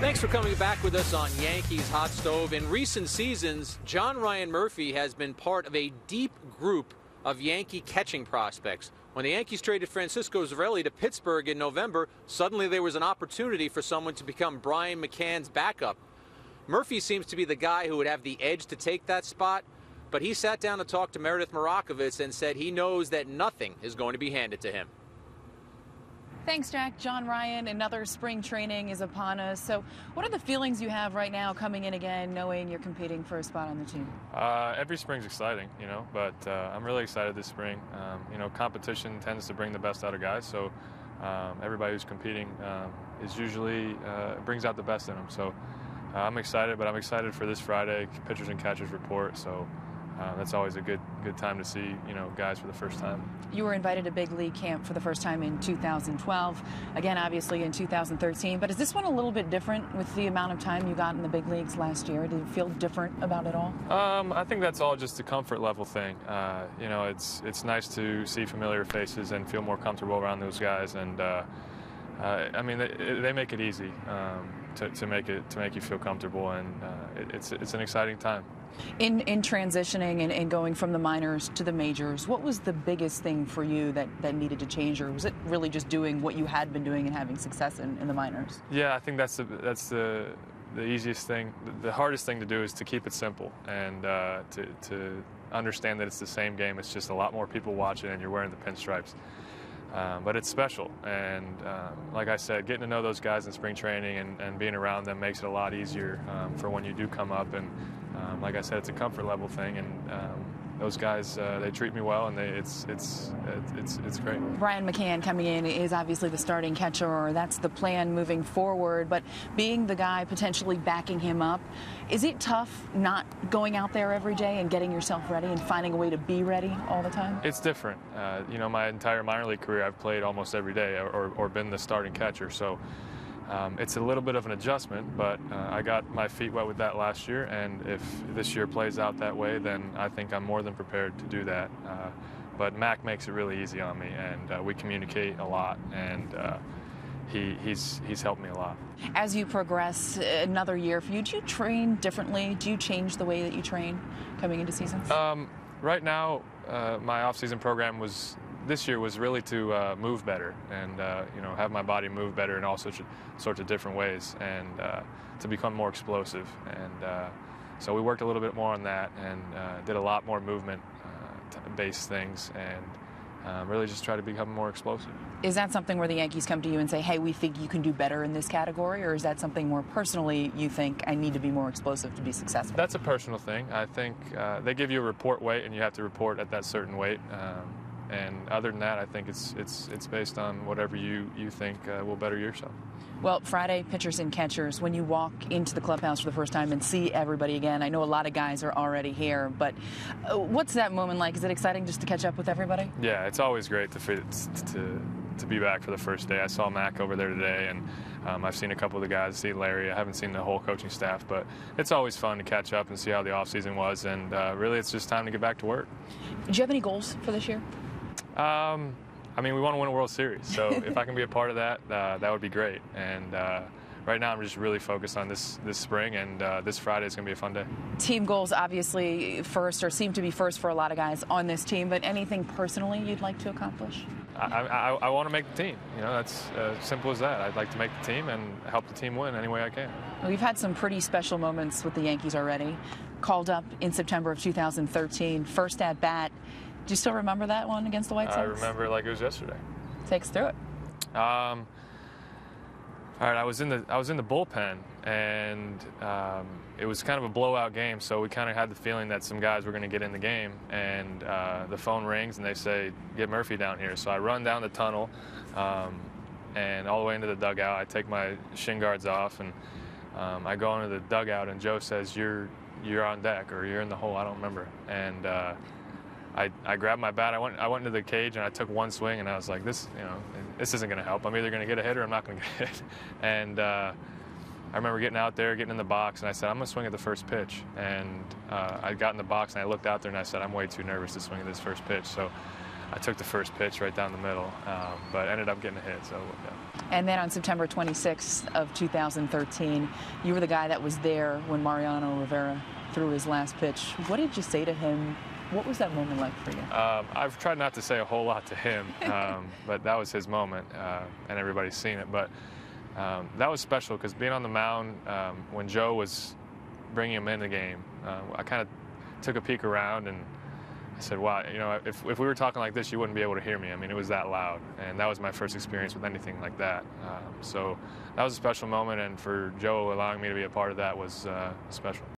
Thanks for coming back with us on Yankees Hot Stove. In recent seasons, John Ryan Murphy has been part of a deep group of Yankee catching prospects. When the Yankees traded Francisco Zurelli to Pittsburgh in November, suddenly there was an opportunity for someone to become Brian McCann's backup. Murphy seems to be the guy who would have the edge to take that spot, but he sat down to talk to Meredith Marakovitz and said he knows that nothing is going to be handed to him. Thanks, Jack. John Ryan, another spring training is upon us. So what are the feelings you have right now coming in again, knowing you're competing for a spot on the team? Every spring's exciting, but I'm really excited this spring. Competition tends to bring the best out of guys, so everybody who's competing is usually brings out the best in them. So I'm excited, but I'm excited for this Friday, pitchers and catchers report. So that's always a good time to see, guys for the first time. You were invited to big league camp for the first time in 2012, again, obviously in 2013. But is this one a little bit different with the amount of time you got in the big leagues last year? Did it feel different about it all? I think that's all just a comfort level thing. It's nice to see familiar faces and feel more comfortable around those guys. And they make it easy to make you feel comfortable, and it's an exciting time. In transitioning and going from the minors to the majors, what was the biggest thing for you that needed to change, or was it really just doing what you had been doing and having success in the minors? Yeah, I think that's the easiest thing. The hardest thing to do is to keep it simple and to understand that it's the same game. It's just a lot more people watching, and you're wearing the pinstripes. But it's special, and like I said, getting to know those guys in spring training and being around them makes it a lot easier for when you do come up. And like I said, it's a comfort level thing, and those guys, they treat me well, and it's great. Brian McCann coming in is obviously the starting catcher, or that's the plan moving forward, but being the guy potentially backing him up, is it tough not going out there every day and getting yourself ready and finding a way to be ready all the time? It's different. My entire minor league career, I've played almost every day or been the starting catcher, so it's a little bit of an adjustment, but I got my feet wet with that last year, and if this year plays out that way, then I think I'm more than prepared to do that. But Mac makes it really easy on me, and we communicate a lot, and he's helped me a lot. As you progress another year for you, do you train differently? Do you change the way that you train coming into seasons? Right now, my off-season program this year was really to move better and have my body move better in all sorts of different ways, and to become more explosive. And so we worked a little bit more on that, and did a lot more movement-based things, and really just try to become more explosive. Is that something where the Yankees come to you and say, hey, we think you can do better in this category, or is that something more personally you think I need to be more explosive to be successful? That's a personal thing. I think they give you a report weight, and you have to report at that certain weight. And other than that, I think it's based on whatever you think will better yourself. Well, Friday, pitchers and catchers, when you walk into the clubhouse for the first time and see everybody again, I know a lot of guys are already here, but what's that moment like? Is it exciting just to catch up with everybody? Yeah, it's always great to be back for the first day. I saw Mac over there today, and I've seen a couple of the guys, see Larry. I haven't seen the whole coaching staff, but it's always fun to catch up and see how the offseason was, and really it's just time to get back to work. Do you have any goals for this year? We want to win a World Series, so if I can be a part of that, that would be great. And right now I'm just really focused on this spring, and this Friday is going to be a fun day. Team goals obviously first, or seem to be first for a lot of guys on this team, but anything personally you'd like to accomplish? I want to make the team. That's simple as that. I'd like to make the team and help the team win any way I can. Well, we've had some pretty special moments with the Yankees already. Called up in September of 2013, first at bat. Do you still remember that one against the White Sox? I remember it like it was yesterday. Take us through it. All right, I was in the bullpen, and it was kind of a blowout game, so we kind of had the feeling that some guys were going to get in the game, and the phone rings and they say, get Murphy down here. So I run down the tunnel and all the way into the dugout. I take my shin guards off, and I go into the dugout, and Joe says, you're on deck, or you're in the hole, I don't remember. And I grabbed my bat. I went into the cage, and I took one swing, and I was like, this isn't going to help. I'm either going to get a hit or I'm not going to get a hit. And I remember getting out there, getting in the box, and I said, I'm going to swing at the first pitch. And I got in the box, and I looked out there, and I said, I'm way too nervous to swing at this first pitch. So I took the first pitch right down the middle, but ended up getting a hit. So yeah. And then on September 26th of 2013, you were the guy that was there when Mariano Rivera threw his last pitch. What did you say to him? What was that moment like for you? I've tried not to say a whole lot to him, but that was his moment, and everybody's seen it. But that was special because being on the mound when Joe was bringing him in the game, I kind of took a peek around and I said, wow, you know, if we were talking like this, you wouldn't be able to hear me. I mean, it was that loud, and that was my first experience with anything like that. So that was a special moment, and for Joe allowing me to be a part of that was special.